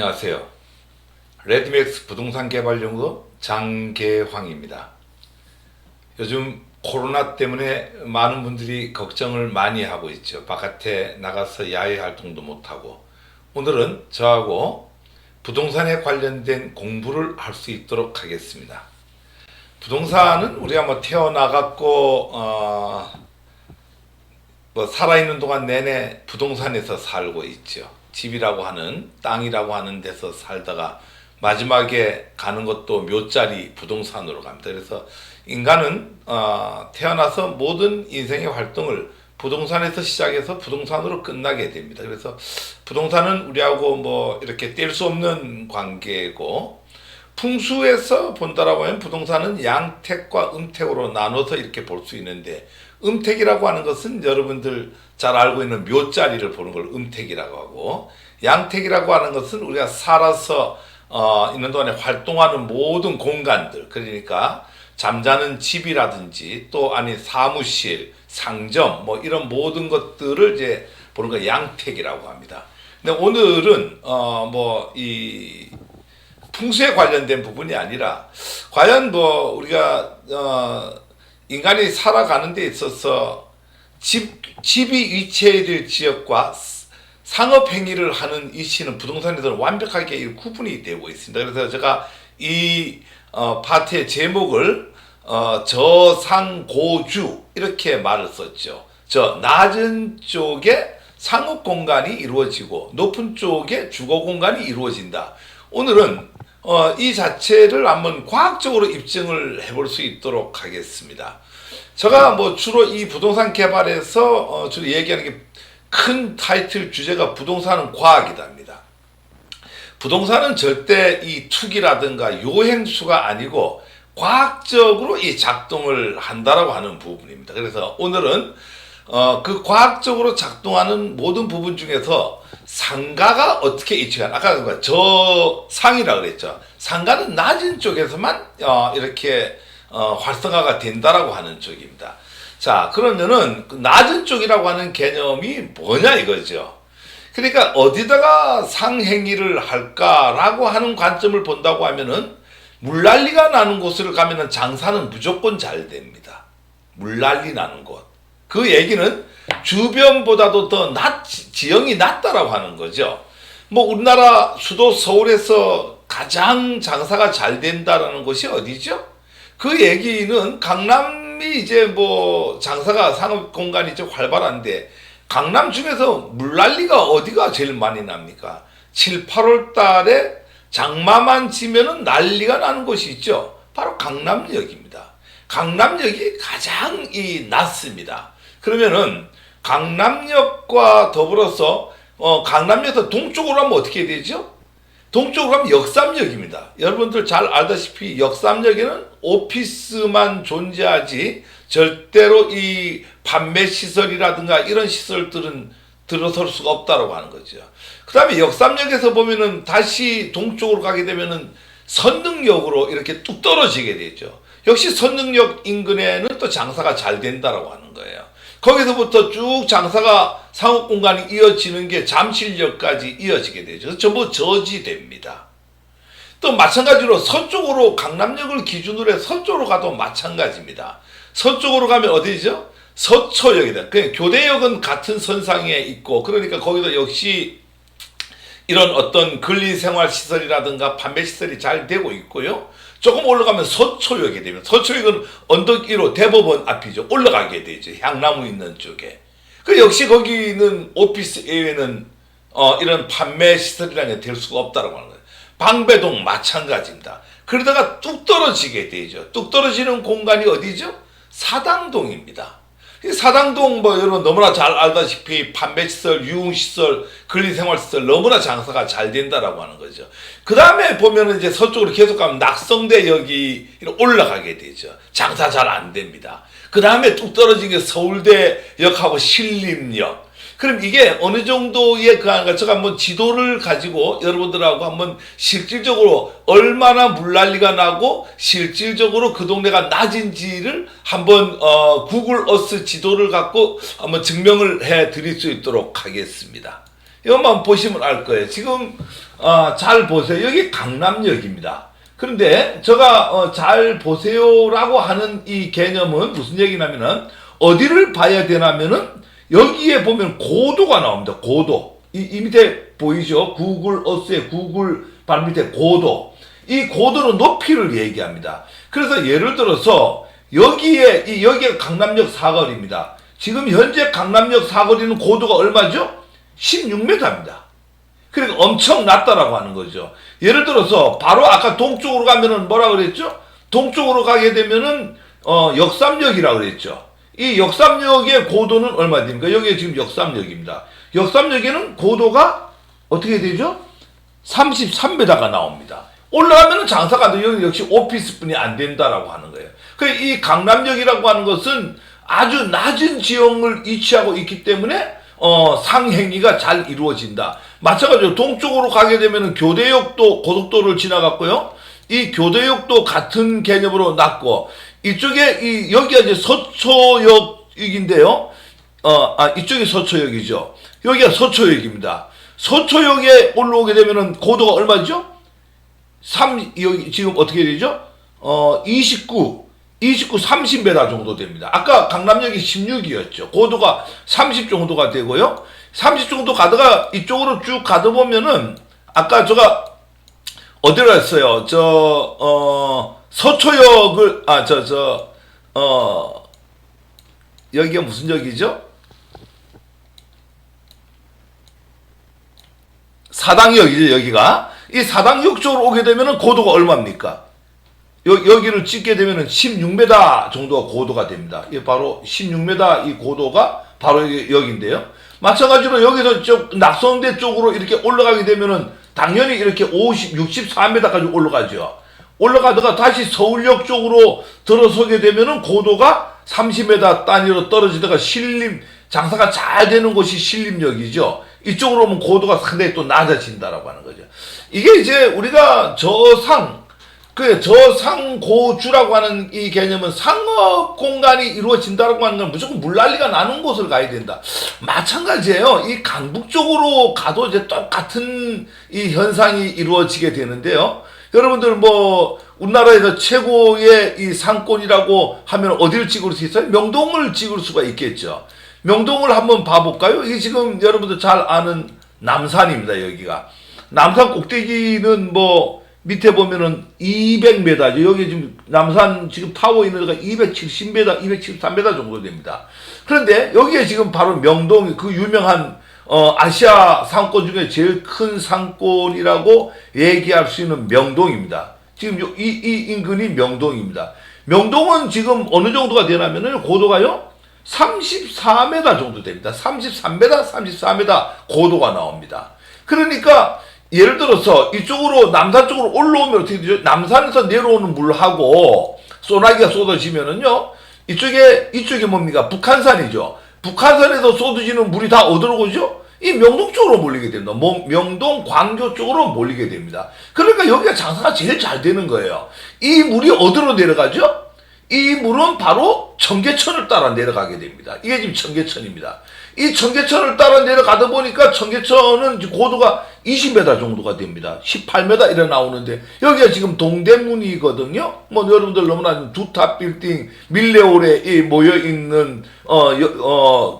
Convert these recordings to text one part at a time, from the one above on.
안녕하세요. 레드맥스 부동산 개발 연구소 장계황입니다. 요즘 코로나 때문에 많은 분들이 걱정을 많이 하고 있죠. 바깥에 나가서 야외 활동도 못하고. 오늘은 저하고 부동산에 관련된 공부를 할 수 있도록 하겠습니다. 부동산은 우리가 태어나갖고 살아있는 동안 내내 부동산에서 살고 있죠. 집이라고 하는, 땅이라고 하는 데서 살다가 마지막에 가는 것도 묘자리 부동산으로 갑니다. 그래서 인간은 태어나서 모든 인생의 활동을 부동산에서 시작해서 부동산으로 끝나게 됩니다. 그래서 부동산은 우리하고 이렇게 뗄 수 없는 관계고, 풍수에서 본다라고 하면 부동산은 양택과 음택으로 나눠서 이렇게 볼 수 있는데, 음택이라고 하는 것은 여러분들 잘 알고 있는 묘자리를 보는 걸 음택이라고 하고, 양택이라고 하는 것은 우리가 살아서 있는 동안에 활동하는 모든 공간들, 그러니까 잠자는 집이라든지 또 아니 사무실, 상점 이런 모든 것들을 이제 보는 걸 양택이라고 합니다. 근데 오늘은 이 풍수에 관련된 부분이 아니라 과연 우리가 인간이 살아가는 데 있어서 집이 위치해야 될 지역과 상업행위를 하는 위치는 부동산에서는 완벽하게 구분이 되고 있습니다. 그래서 제가 이 파트의 제목을 저상고주 이렇게 말을 썼죠. 저 낮은 쪽에 상업공간이 이루어지고 높은 쪽에 주거공간이 이루어진다. 오늘은 이 자체를 한번 과학적으로 입증을 해볼 수 있도록 하겠습니다. 제가 주로 이 부동산 개발에서 주로 얘기하는 게 큰 타이틀 주제가 부동산은 과학이답니다. 부동산은 절대 이 투기라든가 요행수가 아니고 과학적으로 이 작동을 한다라고 하는 부분입니다. 그래서 오늘은 그 과학적으로 작동하는 모든 부분 중에서 상가가 어떻게 위치가, 아까 저상이라고 그랬죠. 상가는 낮은 쪽에서만 이렇게 활성화가 된다라고 하는 쪽입니다. 자, 그러면은 낮은 쪽이라고 하는 개념이 뭐냐 이거죠. 그러니까 어디다가 상행위를 할까라고 하는 관점을 본다고 하면은 물난리가 나는 곳을 가면은 장사는 무조건 잘 됩니다. 물난리 나는 곳. 그 얘기는 주변보다도 더 지형이 낮다라고 하는 거죠. 우리나라 수도 서울에서 가장 장사가 잘 된다라는 곳이 어디죠? 그 얘기는 강남이 이제 장사가 상업 공간이 좀 활발한데, 강남 중에서 물난리가 어디가 제일 많이 납니까? 7, 8월 달에 장마만 지면은 난리가 나는 곳이 있죠. 바로 강남역입니다. 강남역이 가장 낮습니다. 그러면은 강남역과 더불어서 강남역에서 동쪽으로 하면 어떻게 되죠? 동쪽으로 가면 역삼역입니다. 여러분들 잘 알다시피 역삼역에는 오피스만 존재하지 절대로 이 판매 시설이라든가 이런 시설들은 들어설 수가 없다고 하는 거죠. 그 다음에 역삼역에서 보면은 다시 동쪽으로 가게 되면은 선릉역으로 이렇게 뚝 떨어지게 되죠. 역시 선릉역 인근에는 또 장사가 잘 된다라고 하는 거예요. 거기서부터 쭉 장사가 상업공간이 이어지는 게 잠실역까지 이어지게 되죠. 전부 저지됩니다. 또 마찬가지로 서쪽으로 강남역을 기준으로 해서 서쪽으로 가도 마찬가지입니다. 서쪽으로 가면 어디죠? 서초역이다. 교대역은 같은 선상에 있고, 그러니까 거기도 역시 이런 어떤 근리생활시설이라든가 판매시설이 잘 되고 있고요. 조금 올라가면 서초역이 되면, 서초역은 언덕 위로 대법원 앞이죠. 올라가게 되죠. 향나무 있는 쪽에. 역시 거기는 오피스 외에는 이런 판매시설이라는 게 될 수가 없다고 하는 거예요. 방배동 마찬가지입니다. 그러다가 뚝 떨어지게 되죠. 뚝 떨어지는 공간이 어디죠? 사당동입니다. 사당동 여러분 너무나 잘 알다시피 판매시설, 유흥시설, 근리생활시설 너무나 장사가 잘 된다라고 하는 거죠. 그 다음에 보면은 이제 서쪽으로 계속 가면 낙성대역이 올라가게 되죠. 장사 잘 안 됩니다. 그 다음에 뚝 떨어진 게 서울대역하고 신림역. 그럼 이게 어느 정도의 제가 한번 지도를 가지고 여러분들하고 한번 실질적으로 얼마나 물난리가 나고 실질적으로 그 동네가 낮은지를 한번 구글 어스 지도를 갖고 한번 증명을 해 드릴 수 있도록 하겠습니다. 이것만 보시면 알 거예요. 지금 잘 보세요. 여기 강남역입니다. 그런데 제가 잘 보세요라고 하는 이 개념은 무슨 얘기냐면은 어디를 봐야 되냐면은 여기에 보면 고도가 나옵니다. 고도. 이 밑에 보이죠? 구글 어스의 구글 바로 밑에 고도. 이 고도는 높이를 얘기합니다. 그래서 예를 들어서 여기가 강남역 사거리입니다. 지금 현재 강남역 사거리는 고도가 얼마죠? 16m입니다. 그러니까 엄청 낮다라고 하는 거죠. 예를 들어서 바로 아까 동쪽으로 가면은 뭐라 그랬죠? 동쪽으로 가게 되면은 역삼역이라고 그랬죠. 이 역삼역의 고도는 얼마 됩니까? 여기 지금 역삼역입니다. 역삼역에는 고도가 어떻게 되죠? 33m가 나옵니다. 올라가면은 장사가 안 돼요. 여기 역시 오피스뿐이 안 된다라고 하는 거예요. 이 강남역이라고 하는 것은 아주 낮은 지형을 위치하고 있기 때문에 상행위가 잘 이루어진다. 마찬가지로 동쪽으로 가게 되면 교대역도 고속도로를 지나갔고요. 이 교대역도 같은 개념으로 났고, 이쪽에 여기가 이제 서초역인데요. 이쪽이 서초역이죠. 여기가 서초역입니다. 서초역에 올라오게 되면은 고도가 얼마죠? 여기 지금 어떻게 되죠? 29, 30m 정도 됩니다. 아까 강남역이 16이었죠. 고도가 30 정도가 되고요. 30 정도 가다가 이쪽으로 쭉 가다 보면은 아까 제가 어디로 했어요? 서초역을 여기가 무슨 역이죠? 사당역이죠, 여기가. 이 사당역 쪽으로 오게 되면은 고도가 얼마입니까? 여기를 찍게 되면은 16m 정도가 고도가 됩니다. 이게 바로 16m 이 고도가 바로 여기인데요. 마찬가지로 여기서 낙성대 쪽으로 이렇게 올라가게 되면은 당연히 이렇게 64m까지 올라가죠. 올라가다가 다시 서울역 쪽으로 들어서게 되면은 고도가 30m 단위로 떨어지다가 장사가 잘 되는 곳이 신림역이죠. 이쪽으로 오면 고도가 상당히 또 낮아진다라고 하는 거죠. 이게 이제 우리가 저상고주라고 하는 이 개념은 상업 공간이 이루어진다라고 하는 건 무조건 물난리가 나는 곳을 가야 된다. 마찬가지예요. 이 강북 쪽으로 가도 이제 똑같은 이 현상이 이루어지게 되는데요. 여러분들 우리나라에서 최고의 이 상권이라고 하면 어디를 찍을 수 있어요? 명동을 찍을 수가 있겠죠. 명동을 한번 봐볼까요? 이게 지금 여러분들 잘 아는 남산입니다. 여기가. 남산 꼭대기는 밑에 보면은 200m죠. 여기 지금 남산 지금 타워 있는 데가 270m, 273m 정도 됩니다. 그런데 여기에 지금 바로 명동, 그 유명한 아시아 상권 중에 제일 큰 상권이라고 얘기할 수 있는 명동입니다. 지금 이 인근이 명동입니다. 명동은 지금 어느 정도가 되냐면은 고도가요 34m 정도 됩니다. 33m, 34m 고도가 나옵니다. 그러니까 예를 들어서 이쪽으로 남산 쪽으로 올라오면 어떻게 되죠? 남산에서 내려오는 물하고 소나기가 쏟아지면은요, 이쪽에 뭡니까? 북한산이죠. 북한산에서 쏟아지는 물이 다 어디로 오죠? 이 명동 쪽으로 몰리게 됩니다. 명동, 광교 쪽으로 몰리게 됩니다. 그러니까 여기가 장사가 제일 잘 되는 거예요. 이 물이 어디로 내려가죠? 이 물은 바로 청계천을 따라 내려가게 됩니다. 이게 지금 청계천입니다. 이 청계천을 따라 내려가다 보니까 청계천은 고도가 20m 정도가 됩니다. 18m 이래 나오는데 여기가 지금 동대문이거든요. 여러분들 너무나 두탑 빌딩 밀레올에 모여 있는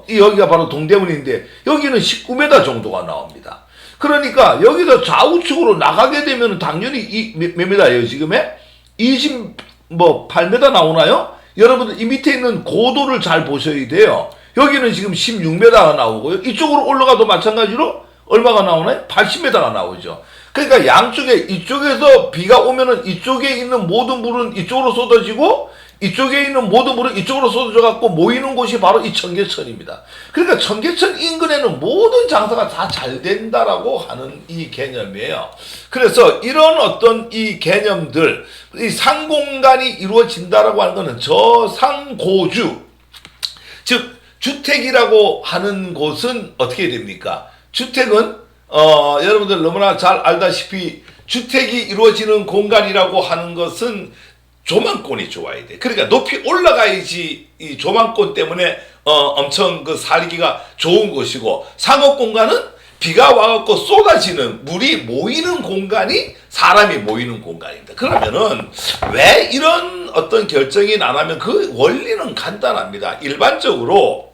여기가 바로 동대문인데 여기는 19m 정도가 나옵니다. 그러니까 여기서 좌우측으로 나가게 되면 당연히 몇 미터예요? 지금에 8m 나오나요? 여러분들 이 밑에 있는 고도를 잘 보셔야 돼요. 여기는 지금 16m가 나오고요. 이쪽으로 올라가도 마찬가지로 얼마가 나오나요? 80m가 나오죠. 그러니까 양쪽에 이쪽에서 비가 오면은 이쪽에 있는 모든 물은 이쪽으로 쏟아지고 이쪽에 있는 모든 물은 이쪽으로 쏟아져 갖고 모이는 곳이 바로 이 청계천입니다. 그러니까 청계천 인근에는 모든 장사가 다 잘 된다라고 하는 이 개념이에요. 그래서 이런 어떤 이 개념들, 이 상공간이 이루어진다라고 하는 것은 저상고주, 즉 주택이라고 하는 곳은 어떻게 됩니까? 주택은 여러분들 너무나 잘 알다시피 주택이 이루어지는 공간이라고 하는 것은 조망권이 좋아야 돼. 그러니까 높이 올라가야지 이 조망권 때문에 엄청 그 살기가 좋은 곳이고, 상업 공간은 비가 와갖고 쏟아지는 물이 모이는 공간이 사람이 모이는 공간입니다. 그러면은 왜 이런 어떤 결정이 나냐면 그 원리는 간단합니다. 일반적으로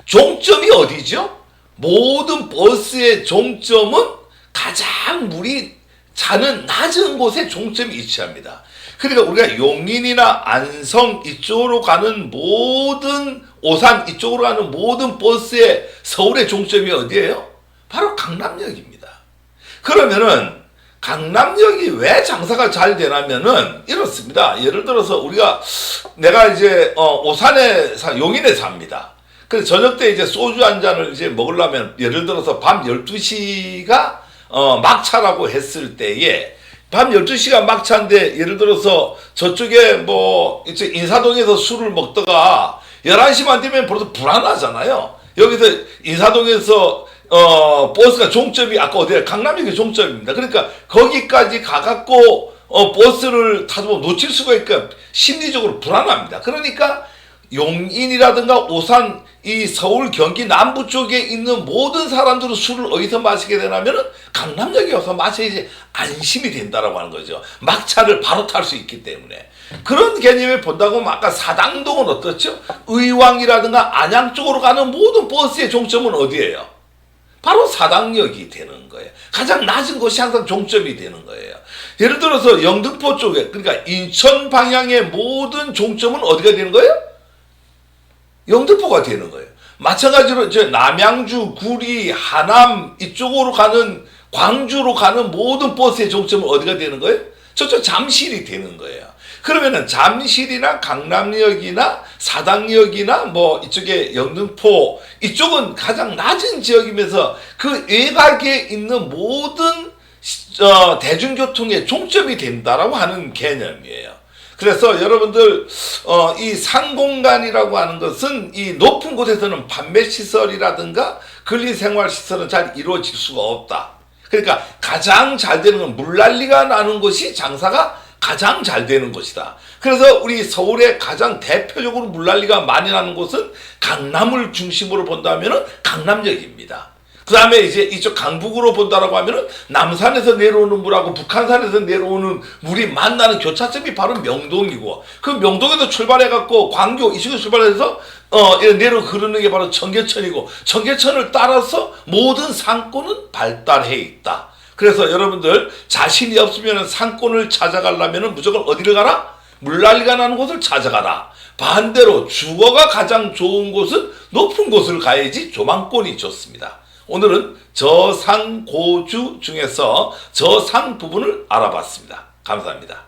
종점이 어디죠? 모든 버스의 종점은 가장 물이 차는 낮은 곳에 종점이 위치합니다. 그러니까 우리가 용인이나 안성 이쪽으로 가는 모든 오산 이쪽으로 가는 모든 버스의 서울의 종점이 어디예요? 바로 강남역입니다. 그러면은 강남역이 왜 장사가 잘 되냐면은 이렇습니다. 예를 들어서 내가 이제 오산에 용인에 삽니다. 그래서 저녁 때 이제 소주 한 잔을 이제 먹으려면 예를 들어서 밤 12시가 막차라고 했을 때에 밤 12시가 막차인데 예를 들어서 저쪽에 뭐 이제 인사동에서 술을 먹다가 11시만 되면 벌써 불안하잖아요. 여기서 인사동에서 버스가 종점이 아까 어디야? 강남역이 종점입니다. 그러니까 거기까지 가갖고 버스를 타도 놓칠 수가 있으니까 심리적으로 불안합니다. 그러니까 용인이라든가 오산, 이 서울, 경기 남부 쪽에 있는 모든 사람들은 술을 어디서 마시게 되냐면은 강남역에 와서 마셔야지 안심이 된다라고 하는 거죠. 막차를 바로 탈 수 있기 때문에. 그런 개념에 본다고 하면 아까 사당동은 어떻죠? 의왕이라든가 안양 쪽으로 가는 모든 버스의 종점은 어디예요? 바로 사당역이 되는 거예요. 가장 낮은 곳이 항상 종점이 되는 거예요. 예를 들어서 영등포 쪽에, 그러니까 인천 방향의 모든 종점은 어디가 되는 거예요? 영등포가 되는 거예요. 마찬가지로 남양주, 구리, 하남 이쪽으로 가는 광주로 가는 모든 버스의 종점은 어디가 되는 거예요? 저쪽 잠실이 되는 거예요. 그러면은 잠실이나 강남역이나 사당역이나 뭐 이쪽에 영등포 이쪽은 가장 낮은 지역이면서 그 외곽에 있는 모든 대중교통의 종점이 된다라고 하는 개념이에요. 그래서 여러분들 이 상공간이라고 하는 것은 이 높은 곳에서는 판매시설이라든가 근리생활시설은 잘 이루어질 수가 없다. 그러니까 가장 잘 되는 건 물난리가 나는 것이 장사가 가장 잘 되는 것이다. 그래서 우리 서울에 가장 대표적으로 물난리가 많이 나는 곳은 강남을 중심으로 본다면은 강남역입니다. 그 다음에 이제 이쪽 강북으로 본다라고 하면은 남산에서 내려오는 물하고 북한산에서 내려오는 물이 만나는 교차점이 바로 명동이고, 그 명동에서 출발해갖고 광교 이쪽에 출발해서 내려 흐르는 게 바로 청계천이고, 청계천을 따라서 모든 상권은 발달해 있다. 그래서 여러분들 자신이 없으면 상권을 찾아가려면 무조건 어디를 가라? 물난리가 나는 곳을 찾아가라. 반대로 주거가 가장 좋은 곳은 높은 곳을 가야지 조망권이 좋습니다. 오늘은 저상고주 중에서 저상 부분을 알아봤습니다. 감사합니다.